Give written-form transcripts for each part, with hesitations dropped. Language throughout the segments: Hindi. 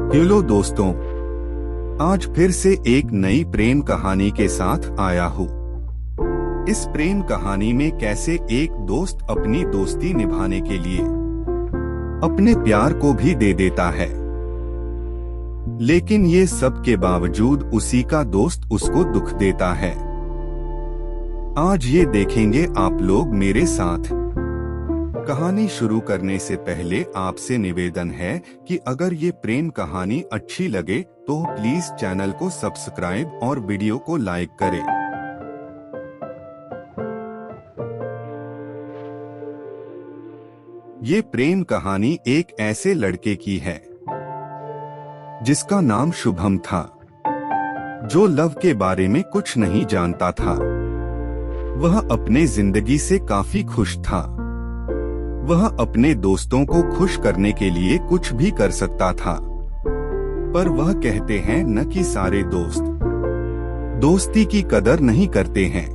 हेलो दोस्तों, आज फिर से एक नई प्रेम कहानी के साथ आया हूँ। इस प्रेम कहानी में कैसे एक दोस्त अपनी दोस्ती निभाने के लिए अपने प्यार को भी दे देता है, लेकिन ये सब के बावजूद उसी का दोस्त उसको दुख देता है। आज ये देखेंगे आप लोग मेरे साथ। कहानी शुरू करने से पहले आपसे निवेदन है कि अगर ये प्रेम कहानी अच्छी लगे तो प्लीज चैनल को सब्सक्राइब और वीडियो को लाइक करें। ये प्रेम कहानी एक ऐसे लड़के की है जिसका नाम शुभम था, जो लव के बारे में कुछ नहीं जानता था। वह अपने जिंदगी से काफी खुश था। वह अपने दोस्तों को खुश करने के लिए कुछ भी कर सकता था, पर वह कहते हैं न कि सारे दोस्त दोस्ती की कदर नहीं करते हैं।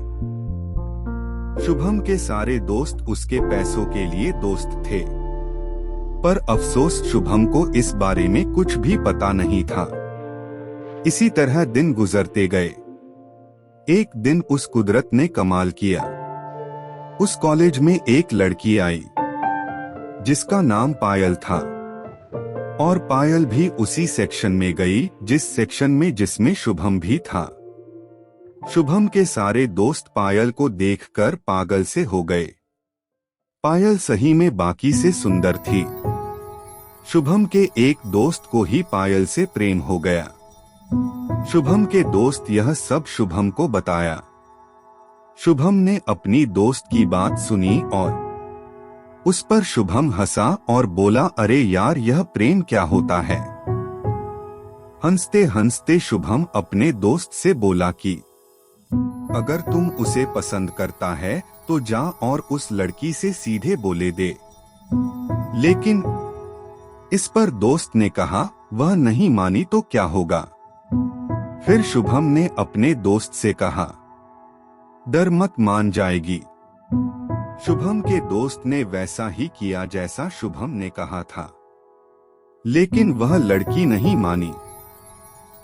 शुभम के सारे दोस्त उसके पैसों के लिए दोस्त थे, पर अफसोस शुभम को इस बारे में कुछ भी पता नहीं था। इसी तरह दिन गुजरते गए। एक दिन उस कुदरत ने कमाल किया। उस कॉलेज में एक लड़की आई जिसका नाम पायल था, और पायल भी उसी सेक्शन में गई जिसमें शुभम भी था। शुभम के सारे दोस्त पायल को देखकर पागल से हो गए। पायल सही में बाकी से सुंदर थी। शुभम के एक दोस्त को ही पायल से प्रेम हो गया। शुभम के दोस्त यह सब शुभम को बताया। शुभम ने अपनी दोस्त की बात सुनी और उस पर शुभम हंसा और बोला, अरे यार, यह प्रेम क्या होता है। हंसते हंसते शुभम अपने दोस्त से बोला कि अगर तुम उसे पसंद करता है तो जा और उस लड़की से सीधे बोले दे। लेकिन इस पर दोस्त ने कहा, वह नहीं मानी तो क्या होगा। फिर शुभम ने अपने दोस्त से कहा, डर मत, मान जाएगी। शुभम के दोस्त ने वैसा ही किया जैसा शुभम ने कहा था, लेकिन वह लड़की नहीं मानी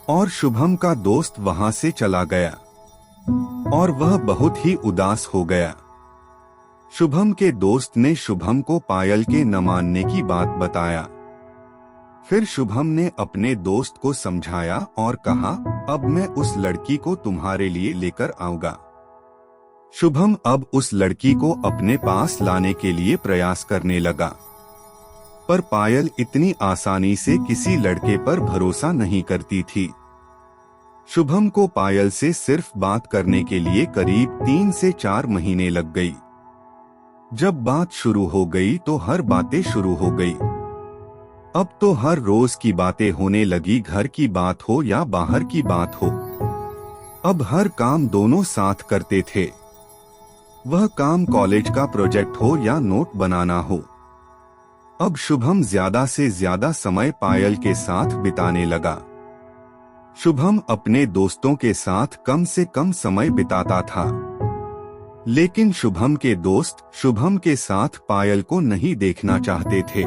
और शुभम का दोस्त वहां से चला गया और वह बहुत ही उदास हो गया। शुभम के दोस्त ने शुभम को पायल के न मानने की बात बताया। फिर शुभम ने अपने दोस्त को समझाया और कहा, अब मैं उस लड़की को तुम्हारे लिए लेकर आऊंगा। शुभम अब उस लड़की को अपने पास लाने के लिए प्रयास करने लगा, पर पायल इतनी आसानी से किसी लड़के पर भरोसा नहीं करती थी। शुभम को पायल से सिर्फ बात करने के लिए करीब 3 से 4 महीने लग गई। जब बात शुरू हो गई तो हर बातें शुरू हो गई। अब तो हर रोज की बातें होने लगी, घर की बात हो या बाहर की बात हो। अब हर काम दोनों साथ करते थे। वह काम कॉलेज का प्रोजेक्ट हो या नोट बनाना हो। अब शुभम ज्यादा से ज्यादा समय पायल के साथ बिताने लगा। शुभम अपने दोस्तों के साथ कम से कम समय बिताता था, लेकिन शुभम के दोस्त शुभम के साथ पायल को नहीं देखना चाहते थे।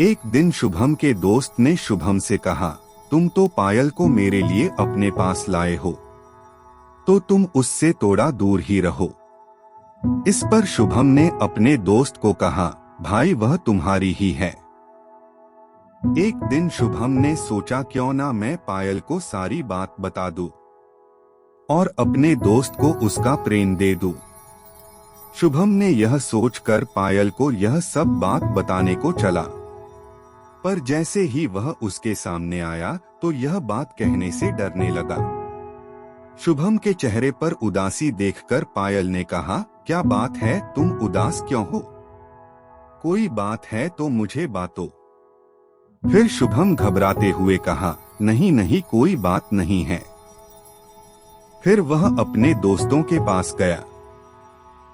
एक दिन शुभम के दोस्त ने शुभम से कहा, तुम तो पायल को मेरे लिए अपने पास लाए हो, तो तुम उससे थोड़ा दूर ही रहो। इस पर शुभम ने अपने दोस्त को कहा, भाई वह तुम्हारी ही है। एक दिन शुभम ने सोचा, क्यों ना मैं पायल को सारी बात बता दूं और अपने दोस्त को उसका प्रेम दे दूं। शुभम ने यह सोचकर पायल को यह सब बात बताने को चला, पर जैसे ही वह उसके सामने आया तो यह बात कहने से डरने लगा। शुभम के चेहरे पर उदासी देखकर पायल ने कहा, क्या बात है, तुम उदास क्यों हो? कोई बात है तो मुझे बातो। फिर शुभम घबराते हुए कहा, नहीं नहीं, कोई बात नहीं है। फिर वह अपने दोस्तों के पास गया,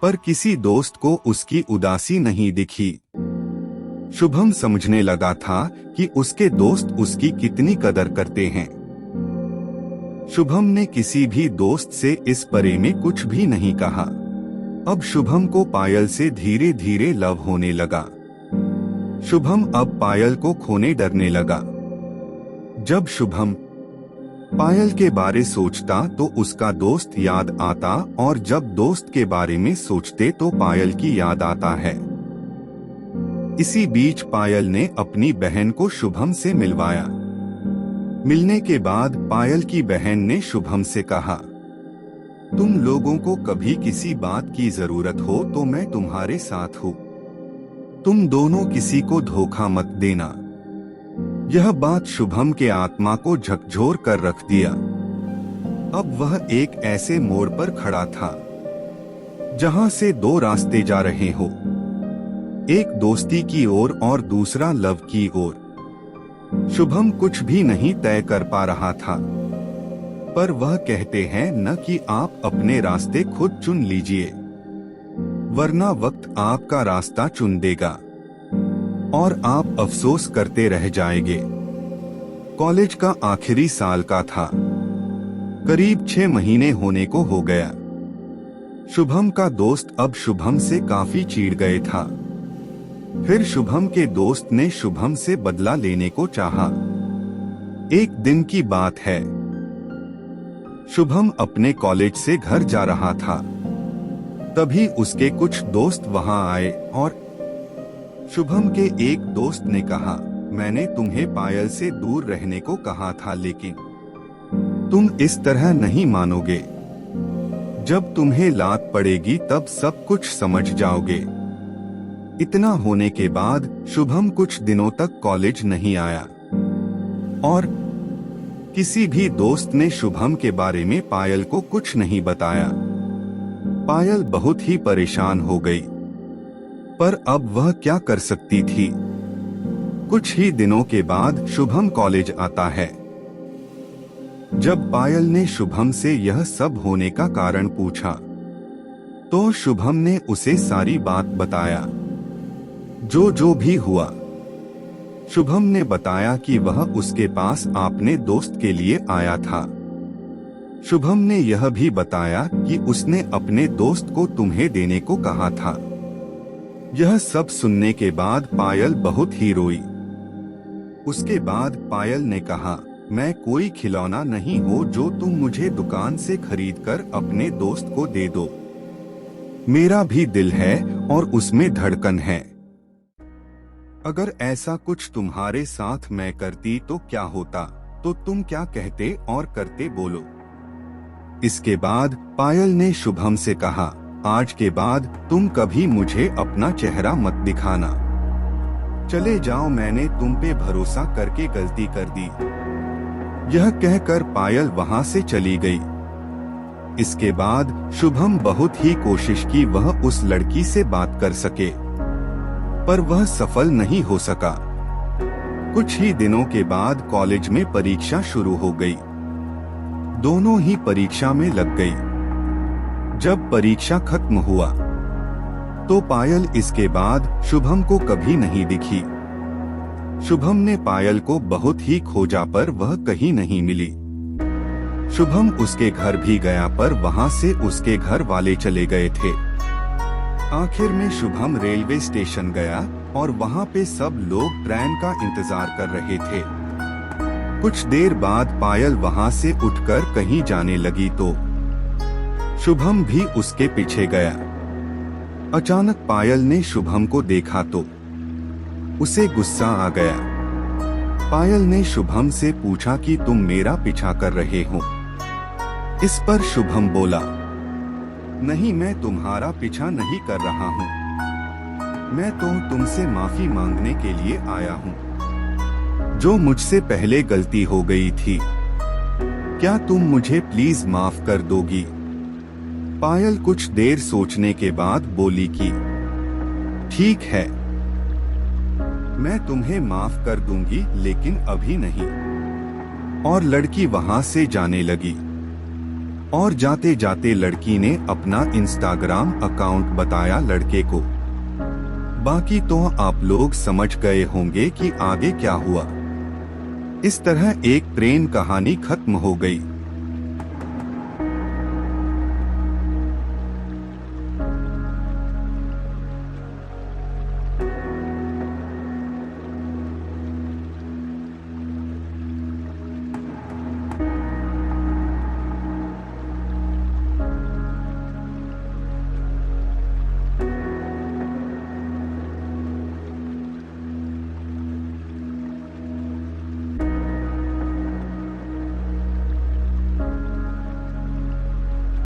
पर किसी दोस्त को उसकी उदासी नहीं दिखी। शुभम समझने लगा था कि उसके दोस्त उसकी कितनी कदर करते हैं। शुभम ने किसी भी दोस्त से इस बारे में कुछ भी नहीं कहा। अब शुभम को पायल से धीरे धीरे लव होने लगा। शुभम अब पायल को खोने डरने लगा। जब शुभम पायल के बारे सोचता तो उसका दोस्त याद आता, और जब दोस्त के बारे में सोचते तो पायल की याद आता है। इसी बीच पायल ने अपनी बहन को शुभम से मिलवाया। मिलने के बाद पायल की बहन ने शुभम से कहा, तुम लोगों को कभी किसी बात की जरूरत हो तो मैं तुम्हारे साथ हूँ। तुम दोनों किसी को धोखा मत देना। यह बात शुभम के आत्मा को झकझोर कर रख दिया। अब वह एक ऐसे मोड़ पर खड़ा था जहां से दो रास्ते जा रहे हो, एक दोस्ती की ओर और दूसरा लव की ओर। शुभम कुछ भी नहीं तय कर पा रहा था, पर वह कहते हैं न कि आप अपने रास्ते खुद चुन लीजिए, वरना वक्त आपका रास्ता चुन देगा और आप अफसोस करते रह जाएंगे। कॉलेज का आखिरी साल का था। करीब 6 महीने होने को हो गया। शुभम का दोस्त अब शुभम से काफी चिढ़ गए था। फिर शुभम के दोस्त ने शुभम से बदला लेने को चाहा। एक दिन की बात है, शुभम अपने कॉलेज से घर जा रहा था। तभी उसके कुछ दोस्त वहां आए और शुभम के एक दोस्त ने कहा, मैंने तुम्हें पायल से दूर रहने को कहा था, लेकिन तुम इस तरह नहीं मानोगे। जब तुम्हें लात पड़ेगी तब सब कुछ समझ जाओगे। इतना होने के बाद शुभम कुछ दिनों तक कॉलेज नहीं आया और किसी भी दोस्त ने शुभम के बारे में पायल को कुछ नहीं बताया। पायल बहुत ही परेशान हो गई, पर अब वह क्या कर सकती थी। कुछ ही दिनों के बाद शुभम कॉलेज आता है। जब पायल ने शुभम से यह सब होने का कारण पूछा तो शुभम ने उसे सारी बात बताया, जो भी हुआ। शुभम ने बताया कि वह उसके पास अपने दोस्त के लिए आया था। शुभम ने यह भी बताया कि उसने अपने दोस्त को तुम्हें देने को कहा था। यह सब सुनने के बाद पायल बहुत ही रोई। उसके बाद पायल ने कहा, मैं कोई खिलौना नहीं हूँ जो तुम मुझे दुकान से खरीदकर अपने दोस्त को दे दो। मेरा भी दिल है और उसमें धड़कन है। अगर ऐसा कुछ तुम्हारे साथ मैं करती तो क्या होता, तो तुम क्या कहते और करते, बोलो। इसके बाद पायल ने शुभम से कहा, आज के बाद तुम कभी मुझे अपना चेहरा मत दिखाना। चले जाओ, मैंने तुम पे भरोसा करके गलती कर दी। यह कहकर पायल वहां से चली गई। इसके बाद शुभम बहुत ही कोशिश की वह उस लड़की से बात कर सके, पर वह सफल नहीं हो सका। कुछ ही दिनों के बाद कॉलेज में परीक्षा शुरू हो गई। दोनों ही परीक्षा में लग गई। जब परीक्षा खत्म हुआ तो पायल इसके बाद शुभम को कभी नहीं दिखी। शुभम ने पायल को बहुत ही खोजा पर वह कहीं नहीं मिली। शुभम उसके घर भी गया पर वहां से उसके घर वाले चले गए थे। आखिर में शुभम रेलवे स्टेशन गया और वहां पे सब लोग ट्रेन का इंतजार कर रहे थे। कुछ देर बाद पायल वहां से उठकर कहीं जाने लगी तो शुभम भी उसके पीछे गया। अचानक पायल ने शुभम को देखा तो उसे गुस्सा आ गया। पायल ने शुभम से पूछा कि तुम मेरा पीछा कर रहे हो। इस पर शुभम बोला, नहीं, मैं तुम्हारा पीछा नहीं कर रहा हूँ। मैं तो तुमसे माफी मांगने के लिए आया हूँ। जो मुझसे पहले गलती हो गई थी, क्या तुम मुझे प्लीज माफ कर दोगी? पायल कुछ देर सोचने के बाद बोली कि ठीक है, मैं तुम्हें माफ कर दूंगी, लेकिन अभी नहीं। और लड़की वहां से जाने लगी। और जाते जाते लड़की ने अपना इंस्टाग्राम अकाउंट बताया लड़के को। बाकी तो आप लोग समझ गए होंगे कि आगे क्या हुआ। इस तरह एक प्रेम कहानी खत्म हो गई।